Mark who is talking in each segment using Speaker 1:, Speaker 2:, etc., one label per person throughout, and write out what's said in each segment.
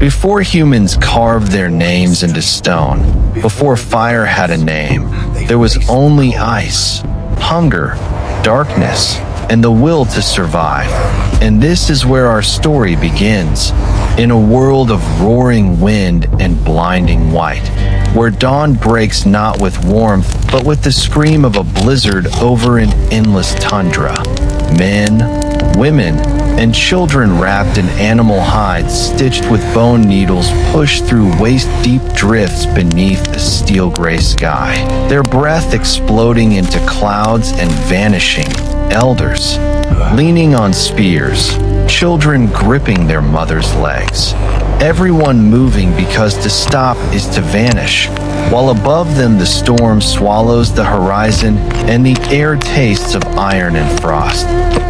Speaker 1: Before humans carved their names into stone, before fire had a name, there was only ice, hunger, darkness, and the will to survive. And this is where our story begins, in a world of roaring wind and blinding white, where dawn breaks not with warmth, but with the scream of a blizzard over an endless tundra. Men, women, and children wrapped in animal hides stitched with bone needles pushed through waist-deep drifts beneath a steel-gray sky, their breath exploding into clouds and vanishing. Elders, leaning on spears, children gripping their mother's legs. Everyone moving because to stop is to vanish, while above them the storm swallows the horizon and the air tastes of iron and frost.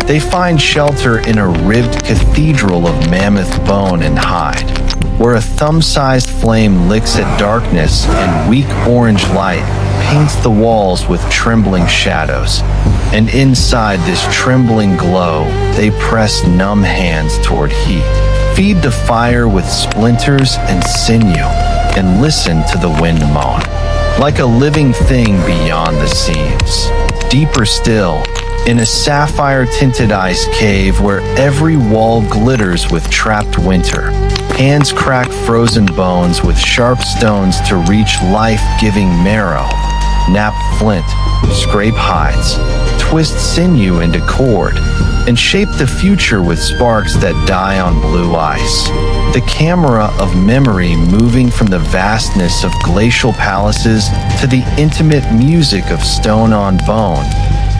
Speaker 1: They find shelter in a ribbed cathedral of mammoth bone and hide, where a thumb-sized flame licks at darkness and weak orange light paints the walls with trembling shadows. And inside this trembling glow, they press numb hands toward heat, feed the fire with splinters and sinew, and listen to the wind moan, like a living thing beyond the seams. Deeper still, in a sapphire-tinted ice cave where every wall glitters with trapped winter, hands crack frozen bones with sharp stones to reach life-giving marrow, nap flint, scrape hides, twist sinew into cord, and shape the future with sparks that die on blue ice. The camera of memory moving from the vastness of glacial palaces to the intimate music of stone on bone,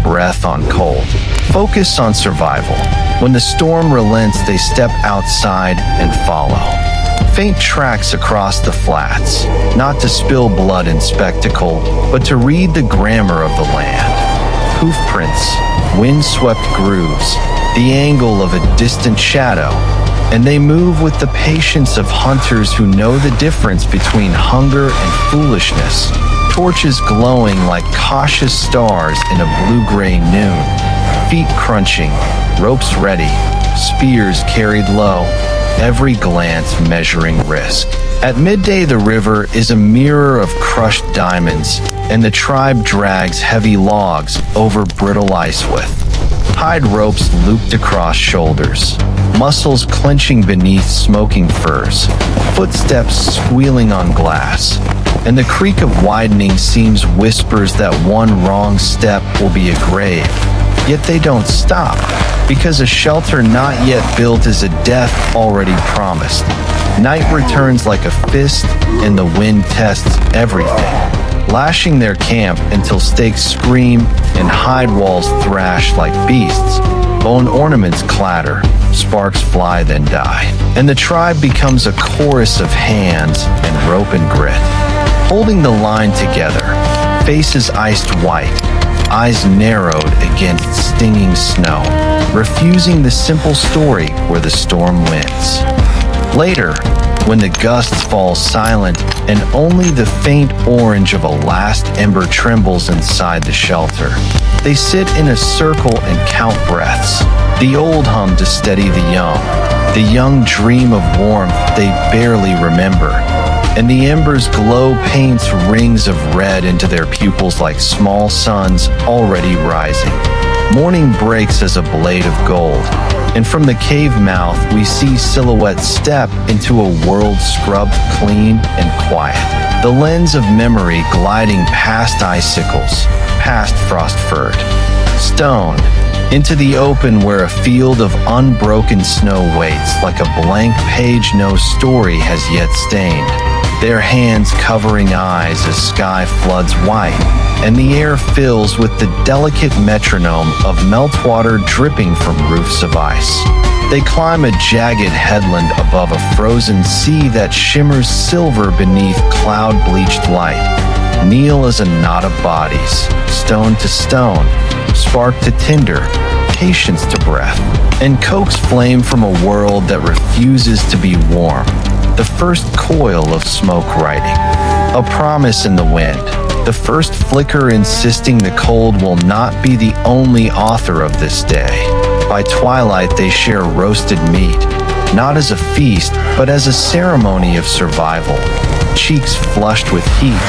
Speaker 1: breath on cold. Focus on survival. When the storm relents, they step outside and follow. Faint tracks across the flats, not to spill blood in spectacle, but to read the grammar of the land. Hoofprints, wind-swept grooves, the angle of a distant shadow, and they move with the patience of hunters who know the difference between hunger and foolishness. Torches glowing like cautious stars in a blue-gray noon, feet crunching, ropes ready, spears carried low, every glance measuring risk. At midday, the river is a mirror of crushed diamonds, and the tribe drags heavy logs over brittle ice with hide ropes looped across shoulders, muscles clenching beneath smoking furs, footsteps squealing on glass, and the creak of widening seams whispers that one wrong step will be a grave. Yet they don't stop, because a shelter not yet built is a death already promised. Night returns like a fist, and the wind tests everything, lashing their camp until stakes scream and hide walls thrash like beasts. Bone ornaments clatter, sparks fly then die, and the tribe becomes a chorus of hands and rope and grit, holding the line together, faces iced white, eyes narrowed against stinging snow, refusing the simple story where the storm wins. Later, when the gusts fall silent and only the faint orange of a last ember trembles inside the shelter, they sit in a circle and count breaths. The old hum to steady the young dream of warmth they barely remember, and the ember's glow paints rings of red into their pupils like small suns already rising. Morning breaks as a blade of gold, and from the cave mouth we see silhouettes step into a world scrubbed clean and quiet. The lens of memory gliding past icicles, past frost-furred stone, into the open where a field of unbroken snow waits like a blank page no story has yet stained. Their hands covering eyes as sky floods white, and the air fills with the delicate metronome of meltwater dripping from roofs of ice. They climb a jagged headland above a frozen sea that shimmers silver beneath cloud-bleached light. Kneel as a knot of bodies, stone to stone, spark to tinder, patience to breath, and coax flame from a world that refuses to be warm. The first coil of smoke writing, a promise in the wind, the first flicker insisting the cold will not be the only author of this day. By twilight they share roasted meat, not as a feast, but as a ceremony of survival. Cheeks flushed with heat,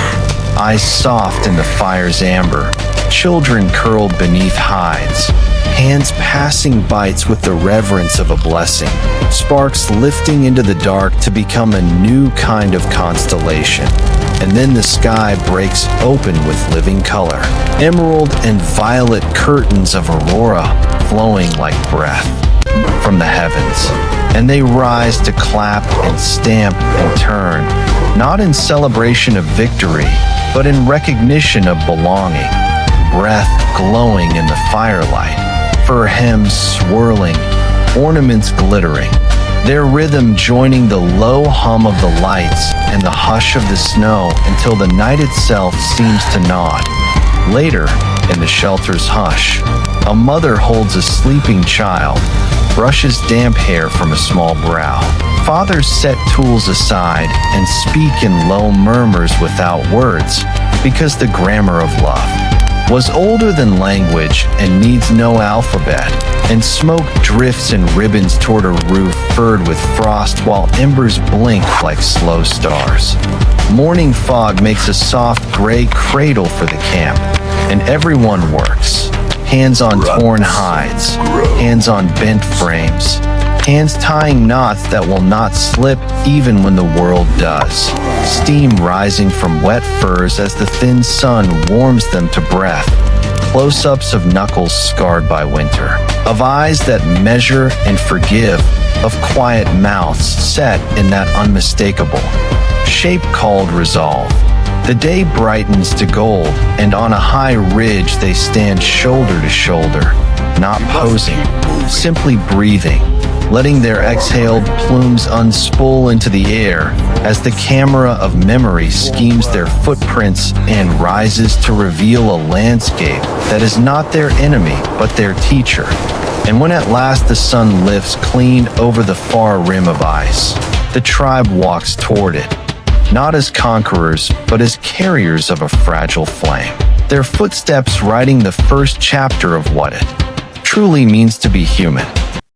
Speaker 1: eyes soft in the fire's amber, children curled beneath hides, hands passing bites with the reverence of a blessing, sparks lifting into the dark to become a new kind of constellation. And then the sky breaks open with living color, emerald and violet curtains of aurora flowing like breath from the heavens. And they rise to clap and stamp and turn, not in celebration of victory, but in recognition of belonging. Breath glowing in the firelight, fur hems swirling, ornaments glittering, their rhythm joining the low hum of the lights and the hush of the snow until the night itself seems to nod. Later, in the shelter's hush, a mother holds a sleeping child, brushes damp hair from a small brow. Fathers set tools aside and speak in low murmurs without words, because the grammar of love was older than language and needs no alphabet, and smoke drifts in ribbons toward a roof furred with frost while embers blink like slow stars. Morning fog makes a soft gray cradle for the camp, and everyone works. Hands on torn hides, hands on bent frames, hands tying knots that will not slip even when the world does. Steam rising from wet furs as the thin sun warms them to breath. Close-ups of knuckles scarred by winter, of eyes that measure and forgive, of quiet mouths set in that unmistakable shape called resolve. The day brightens to gold, and on a high ridge they stand shoulder to shoulder, not posing, simply breathing, letting their exhaled plumes unspool into the air as the camera of memory schemes their footprints and rises to reveal a landscape that is not their enemy but their teacher. And when at last the sun lifts clean over the far rim of ice, the tribe walks toward it, not as conquerors, but as carriers of a fragile flame, their footsteps writing the first chapter of what it truly means to be human.